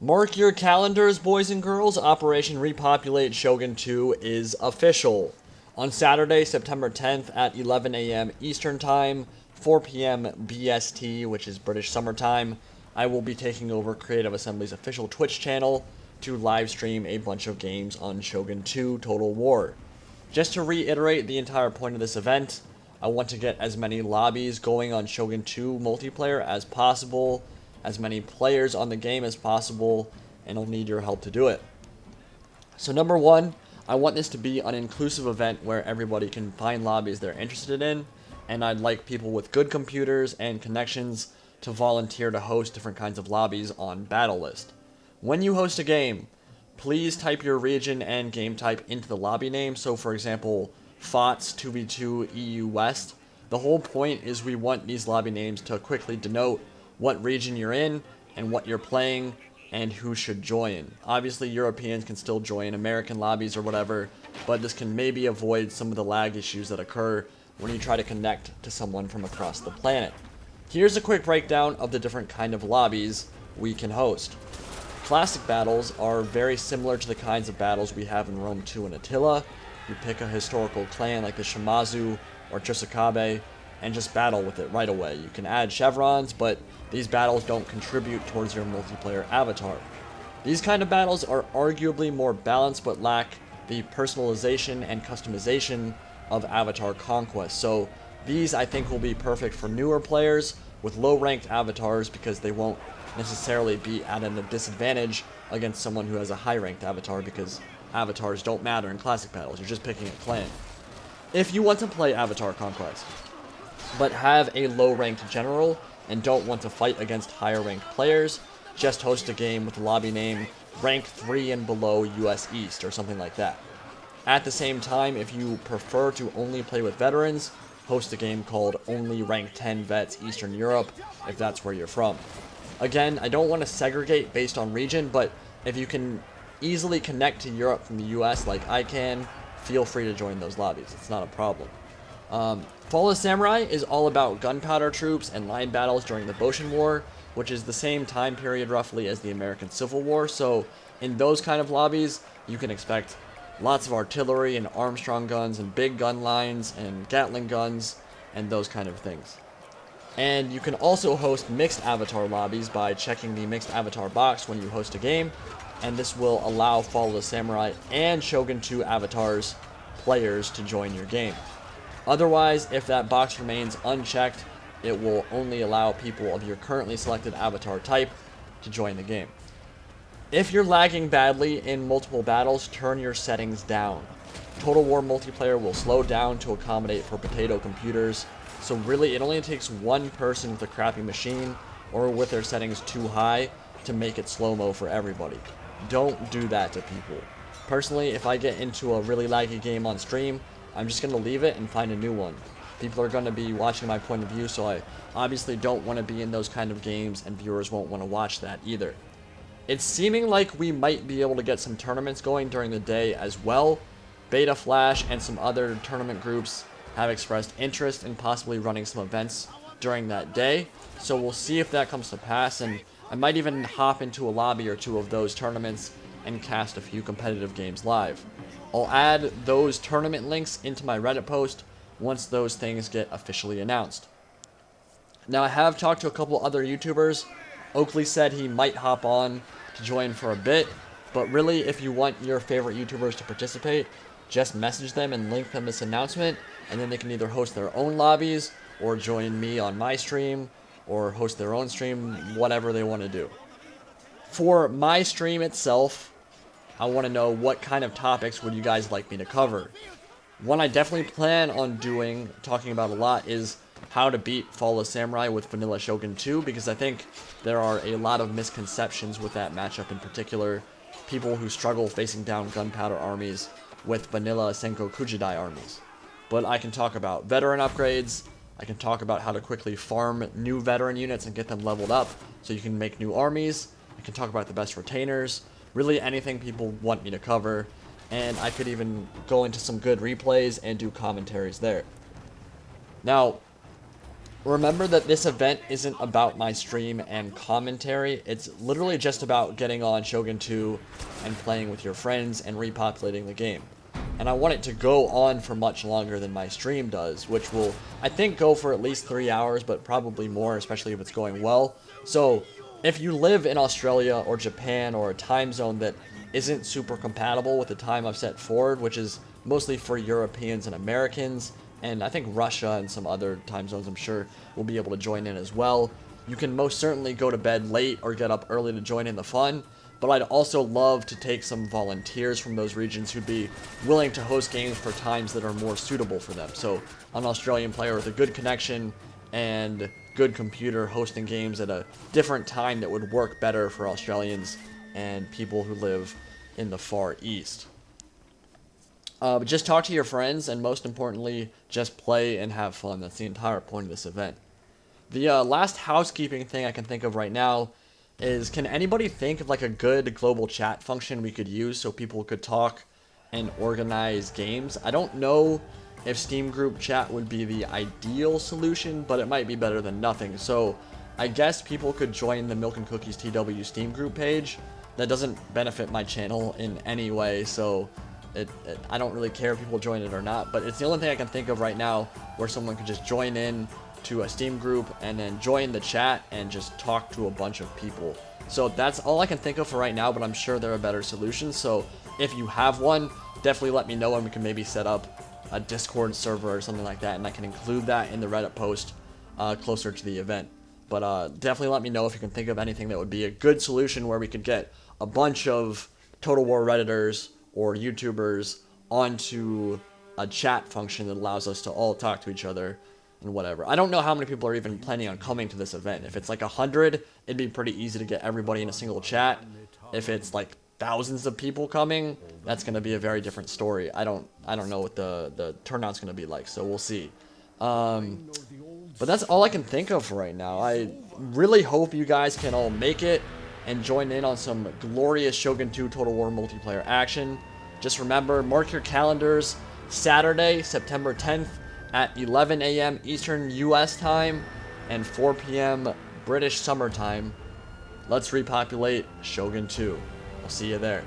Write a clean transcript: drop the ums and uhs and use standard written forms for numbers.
Mark your calendars, boys and girls. Operation Repopulate Shogun 2 is official. On Saturday, September 10th at 11 a.m. Eastern Time, 4 p.m. BST, which is British Summer Time, I will be taking over Creative Assembly's official Twitch channel to live stream a bunch of games on Shogun 2 Total War. Just to reiterate the entire point of this event, I want to get as many lobbies going on Shogun 2 multiplayer as possible, as many players on the game as possible, and I'll need your help to do it. So number one, I want this to be an inclusive event where everybody can find lobbies they're interested in, and I'd like people with good computers and connections to volunteer to host different kinds of lobbies on Battlelist. When you host a game, please type your region and game type into the lobby name. So for example, FOTS 2v2 EU West. The whole point is we want these lobby names to quickly denote what region you're in and what you're playing and who should join. Obviously Europeans can still join American lobbies or whatever, but this can maybe avoid some of the lag issues that occur when you try to connect to someone from across the planet. Here's a quick breakdown of the different kind of lobbies we can host. Classic battles are very similar to the kinds of battles we have in Rome 2 and Attila. You pick a historical clan like the Shimazu or Tsukabe and just battle with it right away. You can add chevrons, but these battles don't contribute towards your multiplayer avatar. These kind of battles are arguably more balanced but lack the personalization and customization of avatar conquest. So these I think will be perfect for newer players with low ranked avatars because they won't necessarily be at a disadvantage against someone who has a high ranked avatar because avatars don't matter in classic battles. You're just picking a clan. If you want to play avatar conquest but have a low ranked general and don't want to fight against higher ranked players, just host a game with a lobby name rank 3 and below US East or something like that. At the same time, if you prefer to only play with veterans, host a game called Only Rank 10 Vets Eastern Europe if that's where you're from. Again, I don't want to segregate based on region, but if you can easily connect to Europe from the US like I can, feel free to join those lobbies. It's not a problem. Fall of Samurai is all about gunpowder troops and line battles during the Boshin War, which is the same time period roughly as the American Civil War. So in those kind of lobbies, you can expect lots of artillery and Armstrong guns and big gun lines and Gatling guns and those kind of things. And you can also host mixed avatar lobbies by checking the mixed avatar box when you host a game, and this will allow Fall of the Samurai and Shogun 2 avatars players to join your game. Otherwise, if that box remains unchecked, it will only allow people of your currently selected avatar type to join the game. If you're lagging badly in multiple battles, turn your settings down. Total War multiplayer will slow down to accommodate for potato computers, so really it only takes one person with a crappy machine or with their settings too high to make it slow-mo for everybody. Don't do that to people. Personally, if I get into a really laggy game on stream, I'm just going to leave it and find a new one. People are going to be watching my point of view, so I obviously don't want to be in those kind of games, and viewers won't want to watch that either. It's seeming like we might be able to get some tournaments going during the day as well. Beta Flash and some other tournament groups have expressed interest in possibly running some events during that day, so we'll see if that comes to pass, and I might even hop into a lobby or two of those tournaments and cast a few competitive games live. I'll add those tournament links into my Reddit post once those things get officially announced. Now, I have talked to a couple other YouTubers. Oakley said he might hop on to join for a bit, but really, if you want your favorite YouTubers to participate, just message them and link them this announcement, and then they can either host their own lobbies or join me on my stream or host their own stream, whatever they want to do. For my stream itself, I want to know what kind of topics would you guys like me to cover. One I definitely plan on talking about a lot, is how to beat Fall of Samurai with Vanilla Shogun 2, because I think there are a lot of misconceptions with that matchup in particular. People who struggle facing down gunpowder armies with vanilla Senko Kujidai armies. But I can talk about veteran upgrades, I can talk about how to quickly farm new veteran units and get them leveled up so you can make new armies, I can talk about the best retainers, really anything people want me to cover, and I could even go into some good replays and do commentaries there. Now, Remember that this event isn't about my stream and commentary. It's literally just about getting on Shogun 2 and playing with your friends and repopulating the game. And I want it to go on for much longer than my stream does, which will, I think, go for at least 3 hours, but probably more, especially if it's going well. So, if you live in Australia or Japan or a time zone that isn't super compatible with the time I've set forward, which is mostly for Europeans and Americans, and I think Russia and some other time zones I'm sure will be able to join in as well. You can most certainly go to bed late or get up early to join in the fun, but I'd also love to take some volunteers from those regions who'd be willing to host games for times that are more suitable for them. So an Australian player with a good connection and good computer hosting games at a different time that would work better for Australians and people who live in the Far East. But just talk to your friends, and most importantly, just play and have fun. That's the entire point of this event. The last housekeeping thing I can think of right now is, can anybody think of like a good global chat function we could use so people could talk and organize games? I don't know if Steam group chat would be the ideal solution, but it might be better than nothing. So I guess people could join the milkandcookiesTW Steam group page. That doesn't benefit my channel in any way, so I don't really care if people join it or not, but it's the only thing I can think of right now where someone could just join in to a Steam group and then join the chat and just talk to a bunch of people. So that's all I can think of for right now, but I'm sure there are better solutions. So if you have one, definitely let me know and we can maybe set up a Discord server or something like that, and I can include that in the Reddit post closer to the event. But definitely let me know if you can think of anything that would be a good solution where we could get a bunch of Total War Redditors or YouTubers onto a chat function that allows us to all talk to each other and whatever. I don't know how many people are even planning on coming to this event. If it's like 100, it'd be pretty easy to get everybody in a single chat. If it's like thousands of people coming, that's going to be a very different story. I don't know what the turnout's going to be like, so we'll see. But that's all I can think of for right now. I really hope you guys can all make it and join in on some glorious Shogun 2 Total War multiplayer action. Just remember, mark your calendars, Saturday, September 10th at 11 a.m. Eastern US time and 4 p.m. British Summer Time. Let's repopulate Shogun 2. I'll see you there.